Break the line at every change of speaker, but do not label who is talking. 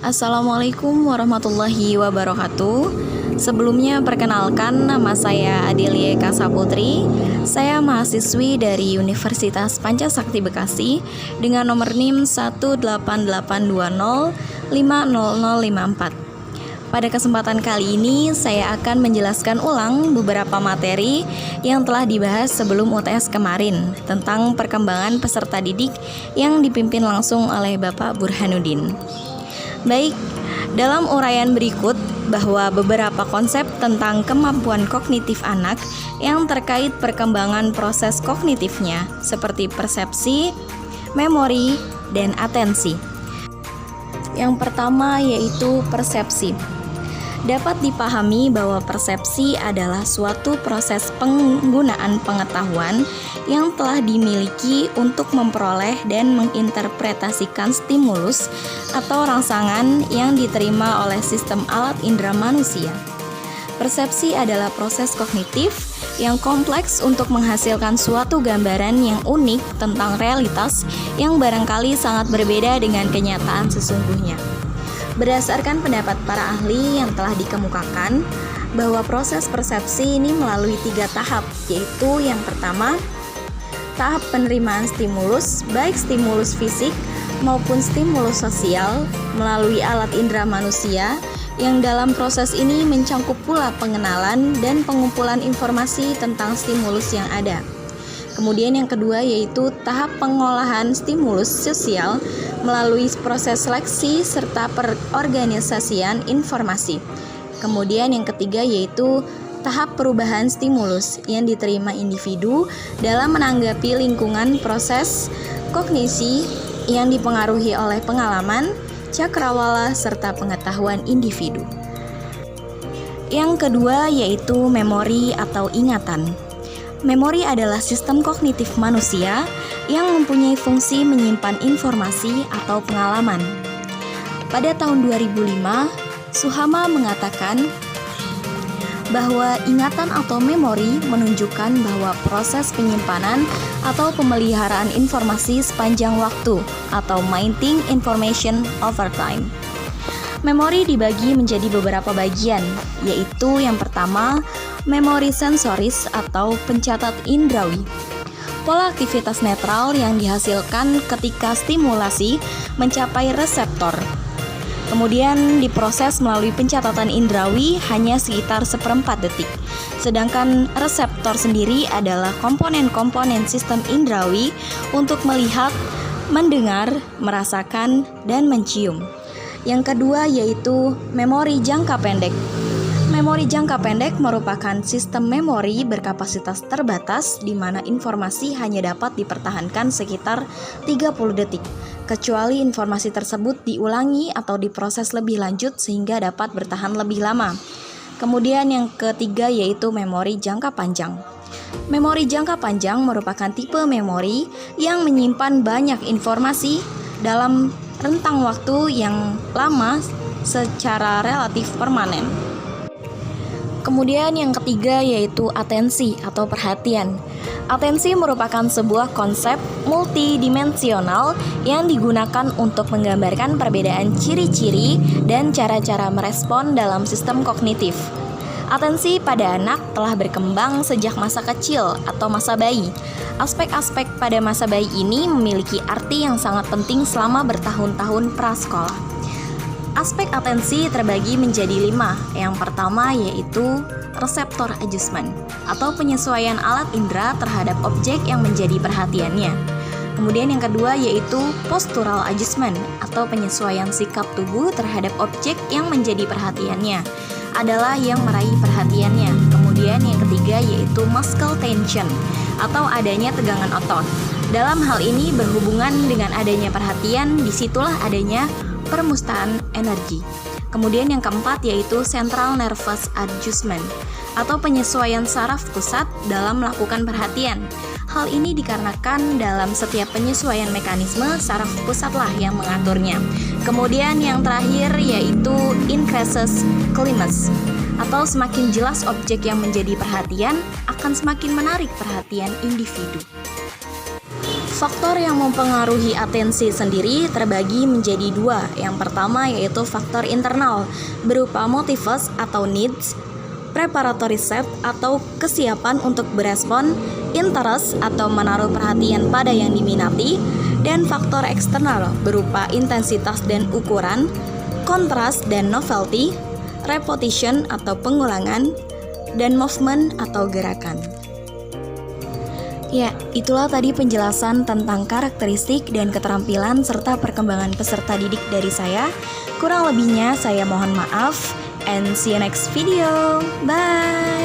Assalamualaikum warahmatullahi wabarakatuh. Sebelumnya perkenalkan, nama saya Adelia Kasaputri. Saya mahasiswi dari Universitas Pancasakti Bekasi dengan nomor NIM 18820500054. Pada kesempatan kali ini saya akan menjelaskan ulang beberapa materi yang telah dibahas sebelum UTS kemarin tentang perkembangan peserta didik yang dipimpin langsung oleh Bapak Burhanuddin. Baik, dalam uraian berikut bahwa beberapa konsep tentang kemampuan kognitif anak yang terkait perkembangan proses kognitifnya seperti persepsi, memori, dan atensi. Yang pertama yaitu persepsi. Dapat dipahami bahwa persepsi adalah suatu proses penggunaan pengetahuan yang telah dimiliki untuk memperoleh dan menginterpretasikan stimulus atau rangsangan yang diterima oleh sistem alat indera manusia. Persepsi adalah proses kognitif yang kompleks untuk menghasilkan suatu gambaran yang unik tentang realitas yang barangkali sangat berbeda dengan kenyataan sesungguhnya. Berdasarkan pendapat para ahli yang telah dikemukakan, bahwa proses persepsi ini melalui 3 tahap, yaitu yang pertama, tahap penerimaan stimulus, baik stimulus fisik maupun stimulus sosial melalui alat indera manusia, yang dalam proses ini mencangkup pula pengenalan dan pengumpulan informasi tentang stimulus yang ada. Kemudian yang kedua yaitu tahap pengolahan stimulus sosial melalui proses seleksi serta perorganisasian informasi. Kemudian yang ketiga yaitu tahap perubahan stimulus yang diterima individu dalam menanggapi lingkungan proses kognisi yang dipengaruhi oleh pengalaman, cakrawala, serta pengetahuan individu. Yang kedua yaitu memori atau ingatan. Memori adalah sistem kognitif manusia yang mempunyai fungsi menyimpan informasi atau pengalaman. Pada tahun 2005, Suhama mengatakan bahwa ingatan atau memori menunjukkan bahwa proses penyimpanan atau pemeliharaan informasi sepanjang waktu atau maintaining information over time. Memori dibagi menjadi beberapa bagian, yaitu yang pertama, memori sensoris atau pencatat indrawi. Pola aktivitas netral yang dihasilkan ketika stimulasi mencapai reseptor. Kemudian diproses melalui pencatatan indrawi hanya sekitar 1/4 detik. Sedangkan reseptor sendiri adalah komponen-komponen sistem indrawi untuk melihat, mendengar, merasakan, dan mencium. Yang kedua yaitu memori jangka pendek. Memori jangka pendek merupakan sistem memori berkapasitas terbatas di mana informasi hanya dapat dipertahankan sekitar 30 detik, kecuali informasi tersebut diulangi atau diproses lebih lanjut sehingga dapat bertahan lebih lama. Kemudian yang ketiga yaitu memori jangka panjang. Memori jangka panjang merupakan tipe memori yang menyimpan banyak informasi dalam rentang waktu yang lama secara relatif permanen. Kemudian yang ketiga yaitu atensi atau perhatian. Atensi merupakan sebuah konsep multidimensional yang digunakan untuk menggambarkan perbedaan ciri-ciri dan cara-cara merespon dalam sistem kognitif. Atensi pada anak telah berkembang sejak masa kecil atau masa bayi. Aspek-aspek pada masa bayi ini memiliki arti yang sangat penting selama bertahun-tahun prasekolah. Aspek atensi terbagi menjadi 5. Yang pertama yaitu reseptor adjustment atau penyesuaian alat indera terhadap objek yang menjadi perhatiannya. Kemudian yang kedua yaitu postural adjustment atau penyesuaian sikap tubuh terhadap objek yang menjadi perhatiannya, adalah yang meraih perhatiannya. Kemudian yang ketiga yaitu muscle tension atau adanya tegangan otot. Dalam hal ini berhubungan dengan adanya perhatian, disitulah adanya permustaan energi. Kemudian yang keempat yaitu central nervous adjustment atau penyesuaian saraf pusat dalam melakukan perhatian. Hal ini dikarenakan dalam setiap penyesuaian mekanisme saraf pusatlah yang mengaturnya. Kemudian yang terakhir yaitu increases cleverness atau semakin jelas objek yang menjadi perhatian akan semakin menarik perhatian individu. Faktor yang mempengaruhi atensi sendiri terbagi menjadi dua. Yang pertama yaitu faktor internal berupa motivus atau needs, preparatory set atau kesiapan untuk berespon, interest atau menaruh perhatian pada yang diminati, dan faktor eksternal berupa intensitas dan ukuran, kontras dan novelty, repetition atau pengulangan, dan movement atau gerakan. Ya, itulah tadi penjelasan tentang karakteristik dan keterampilan serta perkembangan peserta didik dari saya. Kurang lebihnya saya mohon maaf, and see you next video. Bye!